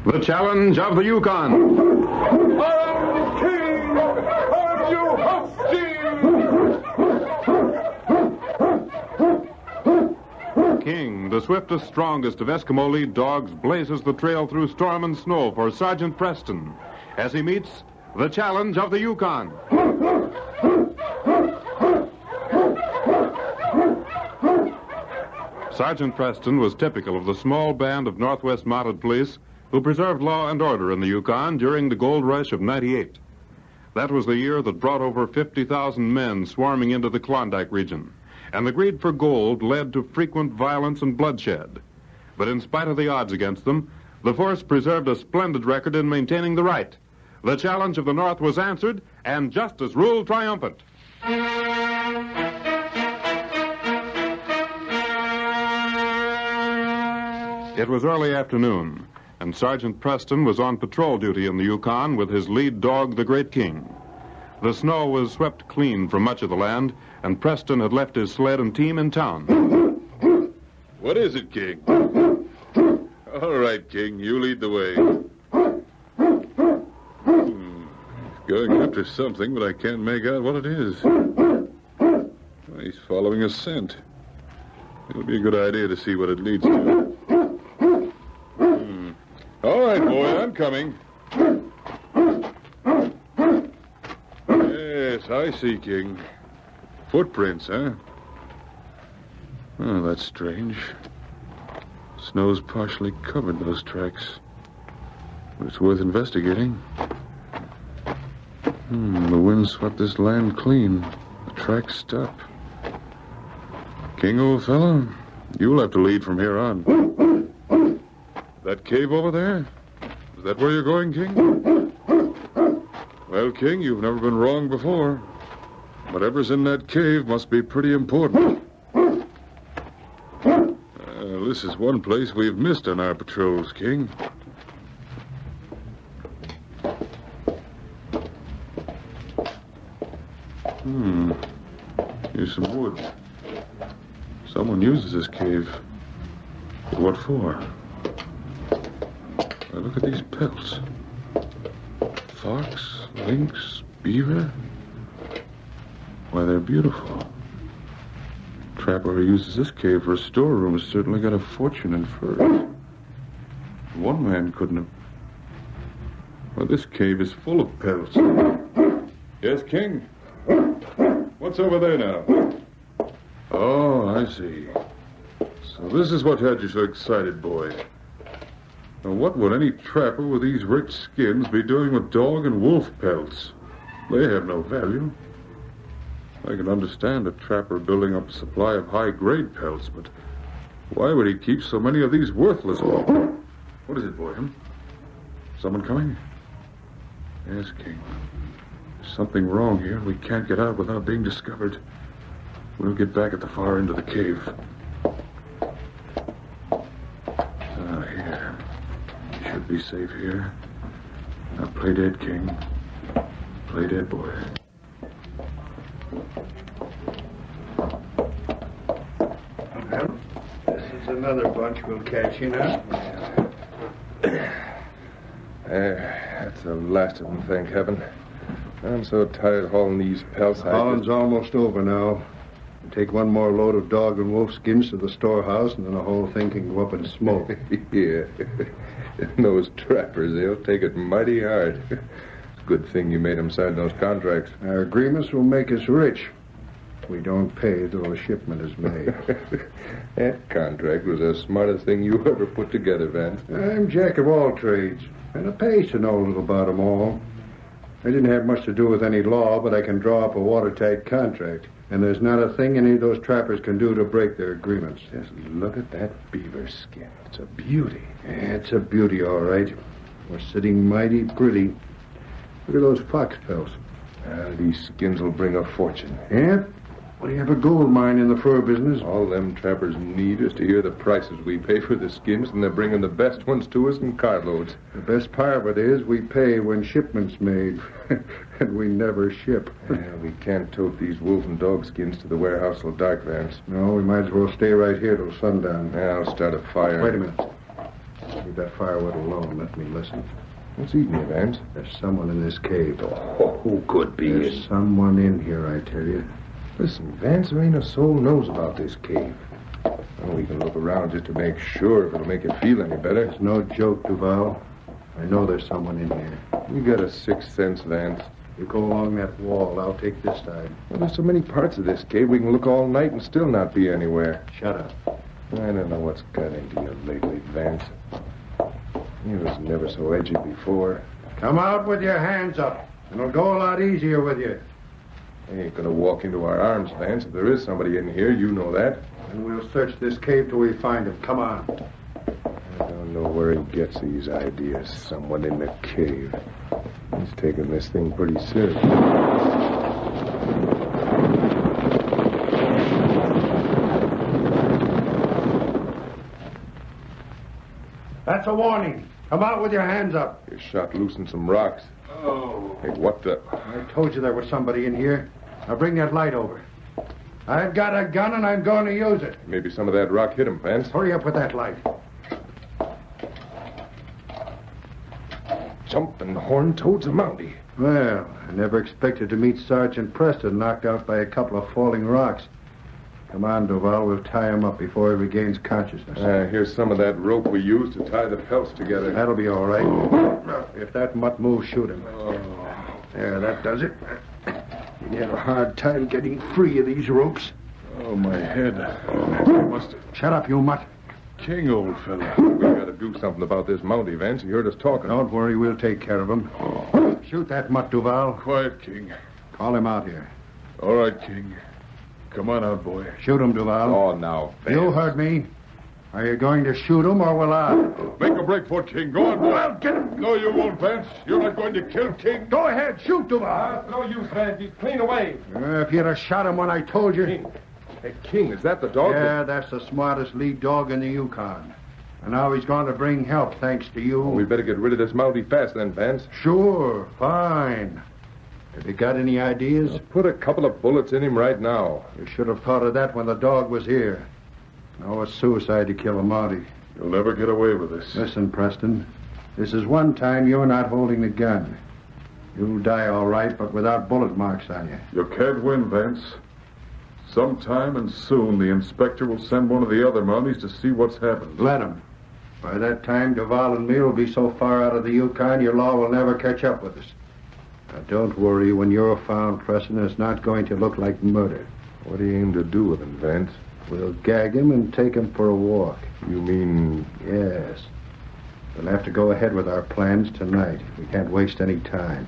The challenge of the Yukon. I am king of you hosting! King, the swiftest, strongest of Eskimo lead dogs, blazes the trail through storm and snow for Sergeant Preston as he meets the challenge of the Yukon. Sergeant Preston was typical of the small band of Northwest Mounted Police who preserved law and order in the Yukon during the gold rush of '98. That was the year that brought over 50,000 men swarming into the Klondike region, and the greed for gold led to frequent violence and bloodshed. But in spite of the odds against them, the force preserved a splendid record in maintaining the right. The challenge of the North was answered, and justice ruled triumphant. It was early afternoon, and Sergeant Preston was on patrol duty in the Yukon with his lead dog, the Great King. The snow was swept clean from much of the land, and Preston had left his sled and team in town. What is it, King? All right, King, you lead the way. He's going after something, but I can't make out what it is. He's following a scent. It'll be a good idea to see what it leads to. All right, boy, I'm coming. Yes, I see, King. Footprints, huh? Oh, that's strange. Snow's partially covered those tracks. But it's worth investigating. The wind swept this land clean. The tracks stop. King, old fellow, you'll have to lead from here on. That cave over there? Is that where you're going, King? Well, King, you've never been wrong before. Whatever's in that cave must be pretty important. This is one place we've missed on our patrols, King. Here's some wood. Someone uses this cave. But what for? Now look at these pelts. Fox, lynx, beaver. Why, they're beautiful. Trapper who uses this cave for a storeroom has certainly got a fortune in furs. One man couldn't have... Well, this cave is full of pelts. Yes, King? What's over there now? Oh, I see. So this is what had you so excited, boy. Now, what would any trapper with these rich skins be doing with dog and wolf pelts? They have no value. I can understand a trapper building up a supply of high-grade pelts, but why would he keep so many of these worthless ones? What is it, boy? Someone coming? Yes, King. There's something wrong here. We can't get out without being discovered. We'll get back at the far end of the cave. Here. You should be safe here. Now play dead, King. Play dead, boy. Well, this is another bunch we'll catch, you know. That's the last of them, thank heaven. I'm so tired hauling these pelts. Hauling's almost over now. We take one more load of dog and wolf skins to the storehouse, and then the whole thing can go up in smoke. Yeah. And those trappers, they'll take it mighty hard. It's a good thing you made them sign those contracts. Our agreements will make us rich. We don't pay till the shipment is made. That contract was the smartest thing you ever put together, Van. I'm jack of all trades, and it pays to know a little about them all. I didn't have much to do with any law, but I can draw up a watertight contract. And there's not a thing any of those trappers can do to break their agreements. Just look at that beaver skin. It's a beauty. Yeah, it's a beauty, all right. We're sitting mighty pretty. Look at those fox pelts. These skins will bring a fortune. Yeah? We have a gold mine in the fur business. All them trappers need is to hear the prices we pay for the skins, and they're bringing the best ones to us in carloads. The best part of it is we pay when shipment's made, and we never ship. We can't tote these wolf and dog skins to the warehouse till dark, Vance. No, we might as well stay right here till sundown. I'll start a fire. Wait a minute. Leave that firewood alone. Let me listen. What's eating you, Vance? There's someone in this cave. Oh, who could be? There's someone in here, I tell you. Listen, Vance, there ain't a soul knows about this cave. Well, we can look around just to make sure if it'll make you feel any better. It's no joke, Duval. I know there's someone in here. You got a sixth sense, Vance. You go along that wall. I'll take this side. Well, there's so many parts of this cave, we can look all night and still not be anywhere. Shut up. I don't know what's got into you lately, Vance. You was never so edgy before. Come out with your hands up. It'll go a lot easier with you. I ain't gonna walk into our arms, Vance. If there is somebody in here, you know that. And we'll search this cave till we find him. Come on. I don't know where he gets these ideas. Someone in the cave. He's taking this thing pretty serious. That's a warning. Come out with your hands up. You shot loose in some rocks. Oh. Hey, what the... I told you there was somebody in here. Now bring that light over. I've got a gun and I'm going to use it. Maybe some of that rock hit him, Vance. Hurry up with that light. Jumping horn-toad's a mountie. Well, I never expected to meet Sergeant Preston knocked out by a couple of falling rocks. Come on, Duval. We'll tie him up before he regains consciousness. Here's some of that rope we used to tie the pelts together. That'll be all right. If that mutt moves, shoot him. There, that does it. You have a hard time getting free of these ropes. Oh, my head. Shut up, you mutt. King, old fella. We gotta do something about this mountie, Vance. You heard us talking. Don't worry, we'll take care of him. Shoot that mutt, Duval. Quiet, King. Call him out here. All right, King. Come on out, boy. Shoot him, Duval. Oh, now, Vance. You heard me. Are you going to shoot him or will I? Make a break for it, King. Go on, boy. Well, get him. No, you won't, Vance. You're not going to kill King. Go ahead, shoot, Duval. No use, Vance. He's clean away. If you'd have shot him when I told you. Hey, King, is that the dog? Yeah, that's the smartest lead dog in the Yukon. And now he's going to bring help, thanks to you. We better get rid of this mountie fast then, Vance. Sure, fine. Have you got any ideas? Put a couple of bullets in him right now. You should have thought of that when the dog was here. No, it's suicide to kill a Mountie. You'll never get away with this. Listen, Preston. This is one time you're not holding the gun. You'll die all right, but without bullet marks on you. You can't win, Vance. Sometime and soon, the inspector will send one of the other Mounties to see what's happened. Let him. By that time, Duval and me will be so far out of the Yukon, your law will never catch up with us. Now, don't worry. When you're found, Preston, it's not going to look like murder. What do you aim to do with him, Vance? We'll gag him and take him for a walk. You mean... Yes. We'll have to go ahead with our plans tonight. We can't waste any time.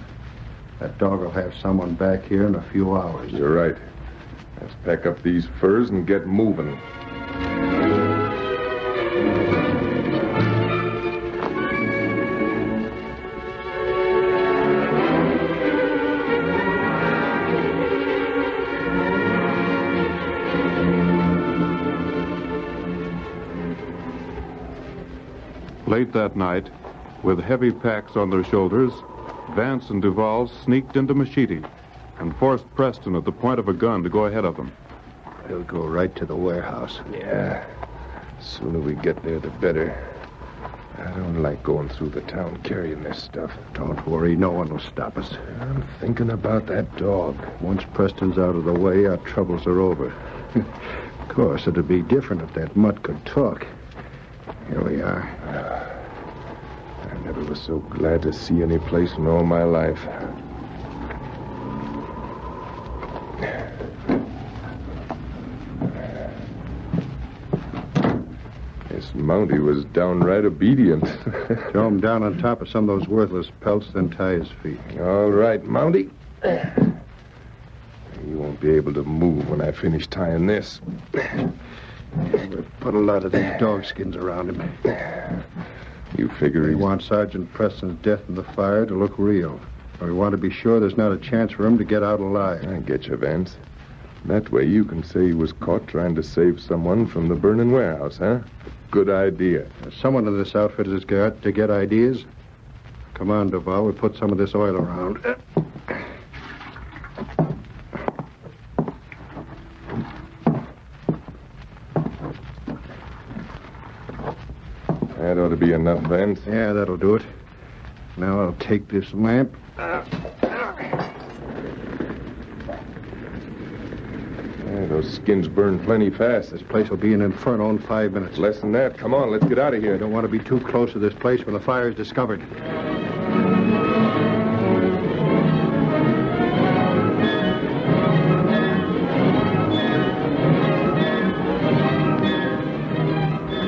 That dog will have someone back here in a few hours. You're right. Let's pack up these furs and get moving. Late that night, with heavy packs on their shoulders, Vance and Duval sneaked into Machete and forced Preston at the point of a gun to go ahead of them. We'll go right to the warehouse. Yeah. Sooner we get there, the better. I don't like going through the town carrying this stuff. Don't worry, no one will stop us. I'm thinking about that dog. Once Preston's out of the way, our troubles are over. Of course, it'd be different if that mutt could talk. Here we are. I never was so glad to see any place in all my life. This Mountie was downright obedient. Throw him down on top of some of those worthless pelts, then tie his feet. All right, Mountie. You won't be able to move when I finish tying this. We've put a lot of these dog skins around him. You figure We he's... want Sergeant Preston's death in the fire to look real. We want to be sure there's not a chance for him to get out alive. I get you, Vance. That way you can say he was caught trying to save someone from the burning warehouse, huh? Good idea. Someone in this outfit has got to get ideas. Come on, Duval. We'll put some of this oil around. That ought to be enough, Vance. Yeah, that'll do it. Now I'll take this lamp. Those skins burn plenty fast. This place will be an inferno in 5 minutes. Less than that. Come on, let's get out of here. I don't want to be too close to this place when the fire is discovered.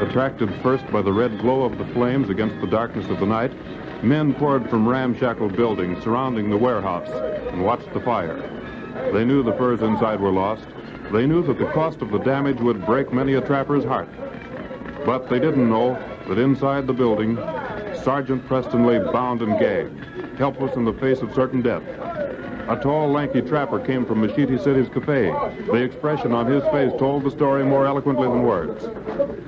Attracted first by the red glow of the flames against the darkness of the night, men poured from ramshackle buildings surrounding the warehouse and watched the fire. They knew the furs inside were lost. They knew that the cost of the damage would break many a trapper's heart. But they didn't know that inside the building, Sergeant Preston lay bound and gagged, helpless in the face of certain death. A tall, lanky trapper came from Machete City's cafe. The expression on his face told the story more eloquently than words.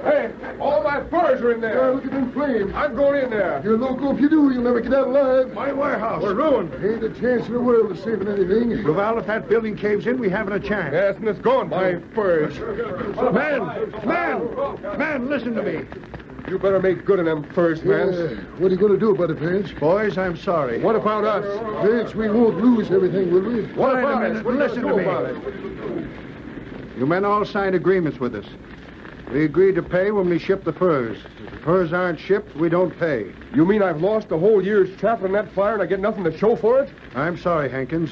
Hey, all my furs are in there. Yeah, look at them flames. I'm going in there. You're loco if you do. You'll never get out alive. My warehouse. We're ruined. Ain't a chance in the world of saving anything. Duval, if that building caves in, we haven't a chance. Yes, and it's gone. My furs. Man, listen to me. You better make good on them furs, Vance. What are you going to do about it, Vance? Boys, I'm sorry. What about us? Vance, we won't lose everything, will we? What Wait about a us? minute. What are you Listen gonna to do me. about it? You men all signed agreements with us. We agreed to pay when we ship the furs. If the furs aren't shipped, we don't pay. You mean I've lost the whole year's trap in that fire and I get nothing to show for it? I'm sorry, Hankins,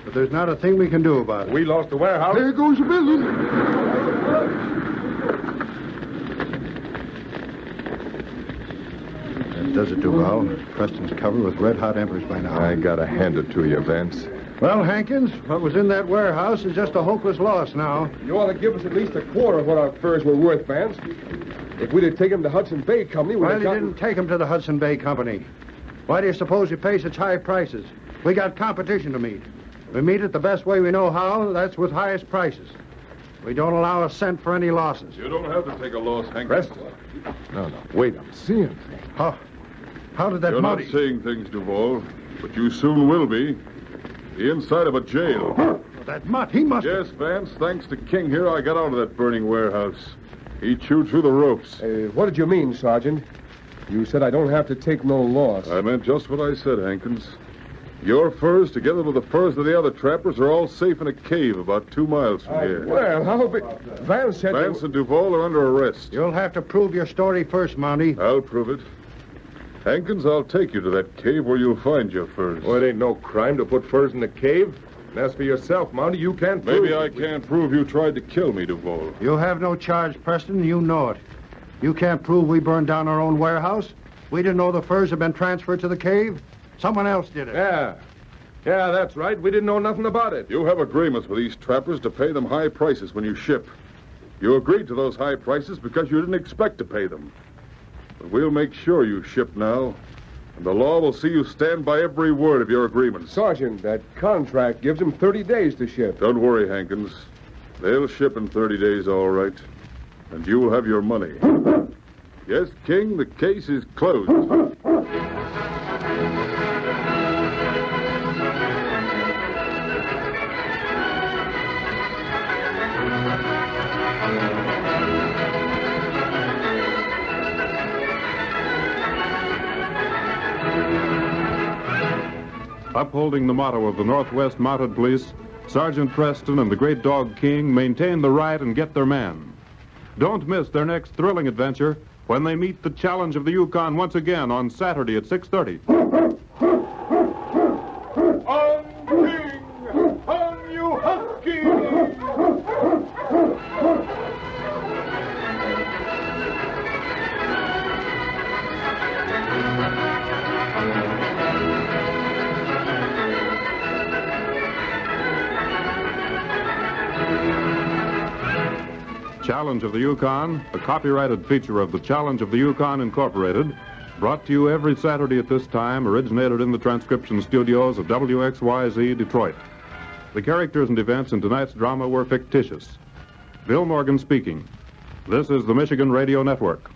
but there's not a thing we can do about it. We lost the warehouse. There goes the building. That does it, Duval. Preston's covered with red-hot embers by now. I gotta hand it to you, Vance. Well, Hankins, what was in that warehouse is just a hopeless loss now. You ought to give us at least a quarter of what our furs were worth, Vance. If we'd have taken them to Hudson Bay Company, we'd Well, have you gotten... didn't take him to the Hudson Bay Company. Why do you suppose he pays such high prices? We got competition to meet. We meet it the best way we know how, that's with highest prices. We don't allow a cent for any losses. You don't have to take a loss, Hank. Preston. No, wait, I'm seeing things. How did that You're Mountie... not seeing things, Duval, but you soon will be. The inside of a jail. That mutt, he must... Yes, Vance, thanks to King here, I got out of that burning warehouse. He chewed through the ropes. What did you mean, Sergeant? You said I don't have to take no loss. I meant just what I said, Hankins. Your furs, together with the furs of the other trappers, are all safe in a cave about 2 miles from here. Well, how be... Vance said... Vance and Duval are under arrest. You'll have to prove your story first, Mountie. I'll prove it. Hankins, I'll take you to that cave where you'll find your furs. Well, it ain't no crime to put furs in the cave. And as for yourself, Mountie, you can't prove... Maybe I can't prove you tried to kill me, Duval. You have no charge, Preston. You know it. You can't prove we burned down our own warehouse. We didn't know the furs had been transferred to the cave. Someone else did it. Yeah, that's right. We didn't know nothing about it. You have agreements with these trappers to pay them high prices when you ship. You agreed to those high prices because you didn't expect to pay them. But we'll make sure you ship now, and the law will see you stand by every word of your agreement. Sergeant, that contract gives him 30 days to ship. Don't worry, Hankins. They'll ship in 30 days, all right. And you'll have your money. Yes, King, the case is closed. Upholding the motto of the Northwest Mounted Police, Sergeant Preston and the great dog King maintain the right and get their man. Don't miss their next thrilling adventure when they meet the challenge of the Yukon once again on Saturday at 6:30. On King! On you husky! Challenge of the Yukon, a copyrighted feature of the Challenge of the Yukon Incorporated, brought to you every Saturday at this time, originated in the transcription studios of WXYZ Detroit. The characters and events in tonight's drama were fictitious. Bill Morgan speaking. This is the Michigan Radio Network.